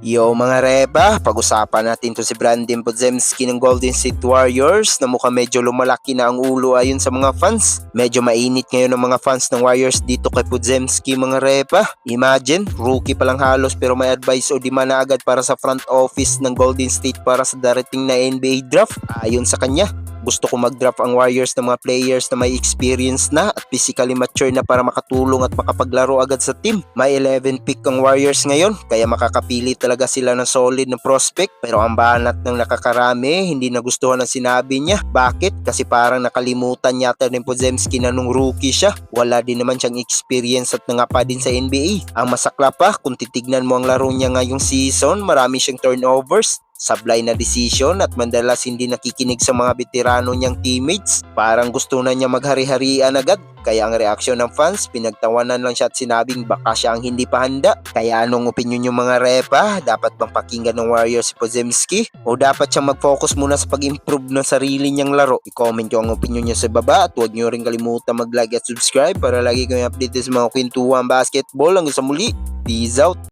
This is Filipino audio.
Yo mga reba, pag-usapan natin to si Brandon Podziemski ng Golden State Warriors na mukhang medyo lumalaki na ang ulo ayon sa mga fans. Medyo mainit ngayon ang mga fans ng Warriors dito kay Podziemski mga reba. Imagine, rookie pa lang halos pero may advice o demand na agad para sa front office ng Golden State para sa darating na NBA draft. Ayon sa kanya, gusto ko mag-draft ang Warriors ng mga players na may experience na at physically mature na para makatulong at makapaglaro agad sa team. May 11 pick ang Warriors ngayon kaya makakapili talaga sila ng solid na prospect, pero ang banat ng nakakarami hindi nagustuhan ang sinabi niya. Bakit? Kasi parang nakalimutan yata ni Podziemski na nung rookie siya, wala din naman siyang experience at nangapa din sa NBA. Ang masakla pa, kung titignan mo ang laro niya ngayong season, marami siyang turnovers, sablay na decision at madalas hindi nakikinig sa mga veterano niyang teammates. Parang gusto na niya maghari-harian agad. Kaya ang reaksyon ng fans, pinagtawanan lang siya at sinabing baka siya ang hindi pa handa. Kaya anong opinion yung mga repa? Dapat bang pakinggan ng Warriors si Podziemski? O dapat siyang mag-focus muna sa pag-improve ng sarili niyang laro? I-comment nyo ang opinion niyo sa baba at huwag nyo rin kalimutan mag-like at subscribe para lagi kayong updated sa mga kwentuhan basketball. Hanggang sa muli, peace out!